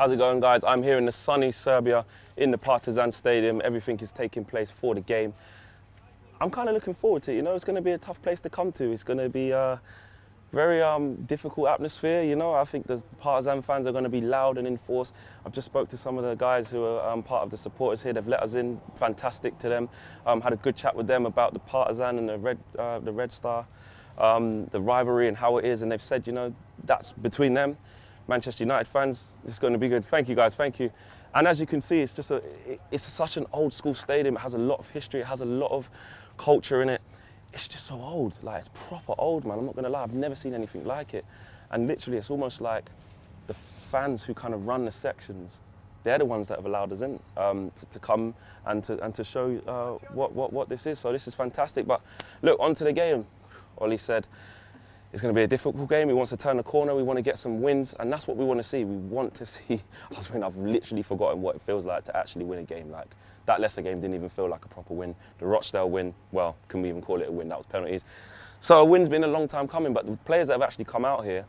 How's it going, guys? I'm here in the sunny Serbia in the Partizan Stadium. Everything is taking place for the game. I'm kind of looking forward to it. You know, it's going to be a tough place to come to. It's going to be a very difficult atmosphere. You know, I think the Partizan fans are going to be loud and in force. I've just spoke to some of the guys who are part of the supporters here. They've let us in. Fantastic to them. Had a good chat with them about the Partizan and the Red Star, the rivalry and how it is. And they've said, you know, that's between them. Manchester United fans, it's going to be good. Thank you, guys. Thank you. And as you can see, it's such an old school stadium. It has a lot of history. It has a lot of culture in it. It's just so old. Like, it's proper old, man. I'm not going to lie. I've never seen anything like it. And literally, it's almost like the fans who kind of run the sections, they're the ones that have allowed us in to come and to show what this is. So this is fantastic. But look, on to the game. Ollie said, it's going to be a difficult game. He wants to turn the corner. We want to get some wins, and that's what we want to see. We want to see us win. I've literally forgotten what it feels like to actually win a game. Like, that Leicester game didn't even feel like a proper win. The Rochdale win, well, can we even call it a win? That was penalties. So a win's been a long time coming, but the players that have actually come out here,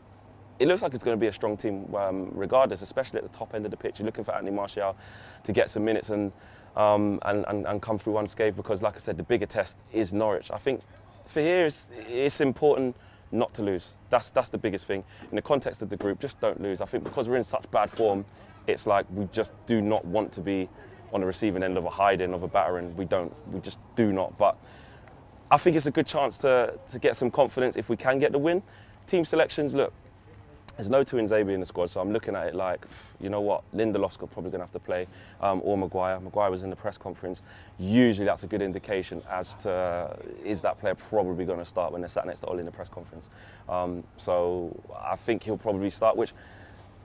it looks like it's going to be a strong team regardless, especially at the top end of the pitch. You're looking for Anthony Martial to get some minutes and come through unscathed because, like I said, the bigger test is Norwich. I think for here, it's important not to lose. That's the biggest thing. In the context of the group, just don't lose. I think because we're in such bad form, it's like we just do not want to be on the receiving end of a hiding, of a battering. We just do not. But I think it's a good chance to get some confidence if we can get the win. Team selections, look, there's no Tuanzebe in the squad, so I'm looking at it like, you know what, Lindelof's probably going to have to play, or Maguire. Maguire was in the press conference. Usually that's a good indication as to, is that player probably going to start when they're sat next to Ollie in the press conference. So I think he'll probably start, which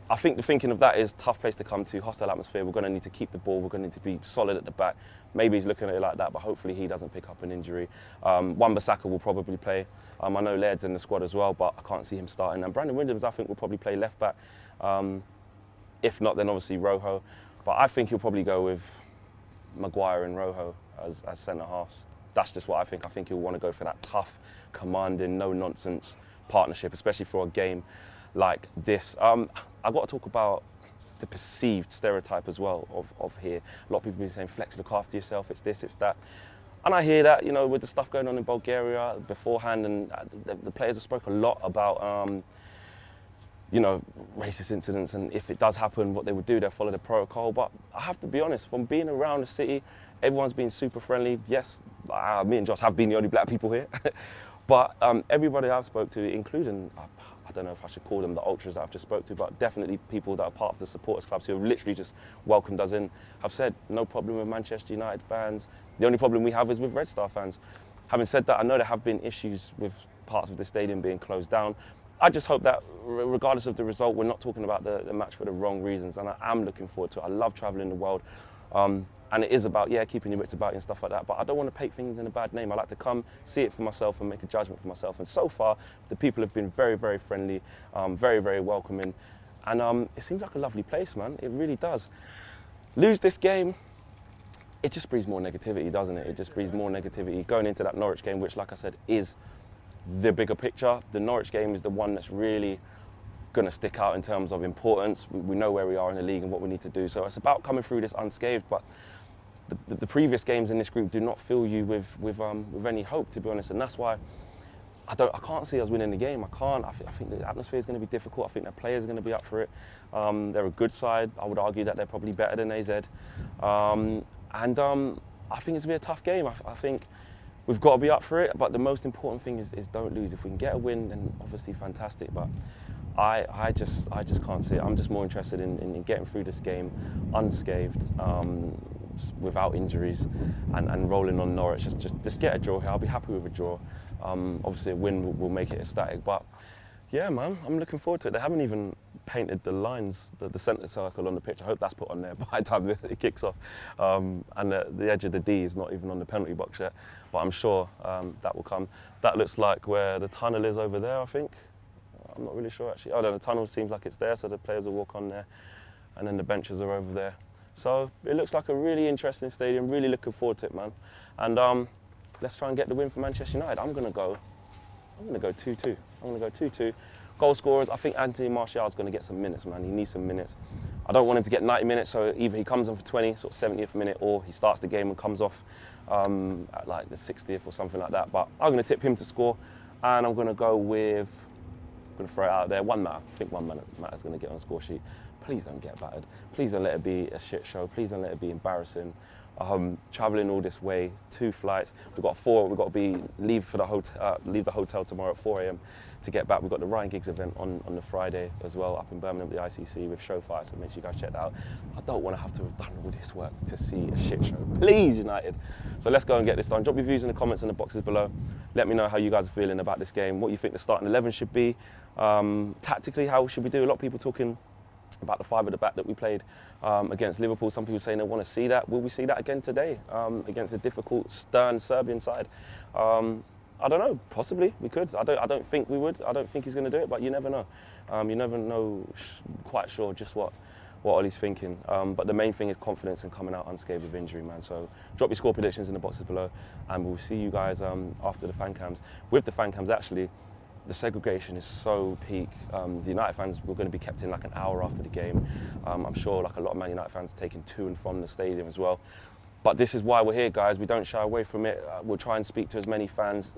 I think the thinking of that is tough place to come to, hostile atmosphere. We're going to need to keep the ball. We're going to need to be solid at the back. Maybe he's looking at it like that, but hopefully he doesn't pick up an injury. Wan-Bissaka will probably play. I know Laird's in the squad as well, but I can't see him starting. And Brandon Williams, I think, will probably play left back. If not, then obviously Rojo. But I think he'll probably go with Maguire and Rojo as centre halves. That's just what I think. I think he'll want to go for that tough, commanding, no-nonsense partnership, especially for a game like this. I've got to talk about the perceived stereotype as well of here. A lot of people be saying, Flex, look after yourself, it's this, it's that. And I hear that, you know, with the stuff going on in Bulgaria beforehand, and the players have spoke a lot about, you know, racist incidents, and if it does happen, what they would do, they'll follow the protocol. But I have to be honest, from being around the city, everyone's been super friendly. Yes, me and Josh have been the only black people here. But everybody I've spoke to, including, I don't know if I should call them the ultras that I've just spoke to, but definitely people that are part of the supporters clubs who have literally just welcomed us in, have said no problem with Manchester United fans. The only problem we have is with Red Star fans. Having said that, I know there have been issues with parts of the stadium being closed down. I just hope that regardless of the result, we're not talking about the match for the wrong reasons, and I am looking forward to it. I love travelling the world. And it is about, yeah, keeping your wits about you and stuff like that. But I don't want to paint things in a bad name. I like to come, see it for myself and make a judgment for myself. And so far, the people have been very, very friendly, very, very welcoming. And it seems like a lovely place, man. It really does. Lose this game, it just breeds more negativity, doesn't it? It just breeds more negativity. Going into that Norwich game, which, like I said, is the bigger picture. The Norwich game is the one that's really going to stick out in terms of importance. We know where we are in the league and what we need to do. So it's about coming through this unscathed. But the previous games in this group do not fill you with any hope, to be honest, and that's why I can't see us winning the game. I can't. I think the atmosphere is going to be difficult. I think their players are going to be up for it. They're a good side. I would argue that they're probably better than AZ, and I think it's going to be a tough game. I think we've got to be up for it. But the most important thing is don't lose. If we can get a win, then obviously fantastic. But I just can't see it. I'm just more interested in getting through this game unscathed, without injuries, and rolling on Norwich. Just get a draw here. I'll be happy with a draw. Obviously a win will make it ecstatic, but yeah, man, I'm looking forward to it. They haven't even painted the lines, the centre circle on the pitch. I hope that's put on there by the time it kicks off. And the edge of the D is not even on the penalty box yet, but I'm sure that will come. That looks like where the tunnel is over there, I think. I'm not really sure actually. Oh, no, the tunnel seems like it's there, so the players will walk on there, and then the benches are over there. So it looks like a really interesting stadium. Really looking forward to it, man. And let's try and get the win for Manchester United. I'm gonna go 2-2. I'm gonna go 2-2 Goal scorers, I think Anthony Martial is going to get some minutes, man. He needs some minutes. I don't want him to get 90 minutes, so either he comes on for 20, sort of 70th minute, or he starts the game and comes off at like the 60th or something like that. But I'm going to tip him to score, and I'm going to go with, I'm going to throw it out there, one Matter. I think one Matter's going to get on the score sheet. Please don't get battered. Please don't let it be a shit show. Please don't let it be embarrassing. Traveling all this way, 2 flights. We've got to leave the hotel tomorrow at 4 a.m. to get back. We've got the Ryan Giggs event on the Friday as well, up in Birmingham at the ICC with show fights, so make sure you guys check that out. I don't want to have to have done all this work to see a shit show. Please, United. So let's go and get this done. Drop your views in the comments in the boxes below. Let me know how you guys are feeling about this game, what you think the starting 11 should be. Tactically, how should we do? A lot of people talking about the 5 at the back that we played against Liverpool. Some people saying they want to see that. Will we see that again today against a difficult, stern Serbian side? I don't know. Possibly we could. I don't think we would. I don't think he's going to do it, but you never know. You never know quite sure just what Ollie's thinking. But the main thing is confidence and coming out unscathed with injury, man. So drop your score predictions in the boxes below, and we'll see you guys after the fan cams. With the fan cams, actually, the segregation is so peak. The United fans were going to be kept in like an hour after the game. I'm sure like a lot of Man United fans taking to and from the stadium as well. But this is why we're here, guys. We don't shy away from it. We'll try and speak to as many fans,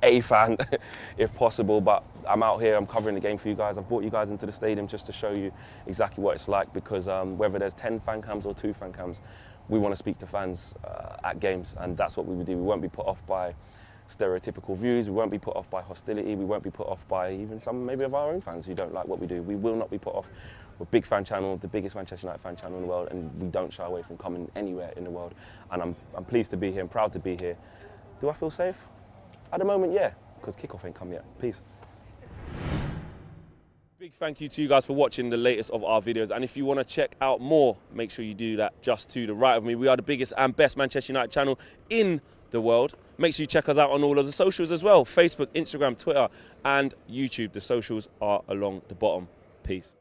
a fan, if possible. But I'm out here, I'm covering the game for you guys. I've brought you guys into the stadium just to show you exactly what it's like, because whether there's 10 fan cams or 2 fan cams, we want to speak to fans at games, and that's what we would do. We won't be put off by stereotypical views, we won't be put off by hostility, we won't be put off by even some maybe of our own fans who don't like what we do. We will not be put off. We're a big fan channel, the biggest Manchester United fan channel in the world, and we don't shy away from coming anywhere in the world. And I'm pleased to be here, I'm proud to be here. Do I feel safe? At the moment, yeah, because kickoff ain't come yet. Peace. Big thank you to you guys for watching the latest of our videos, and if you want to check out more, make sure you do that just to the right of me. We are the biggest and best Manchester United channel in the world. Make sure you check us out on all of the socials as well: Facebook, Instagram, Twitter and YouTube. The socials are along the bottom. Peace.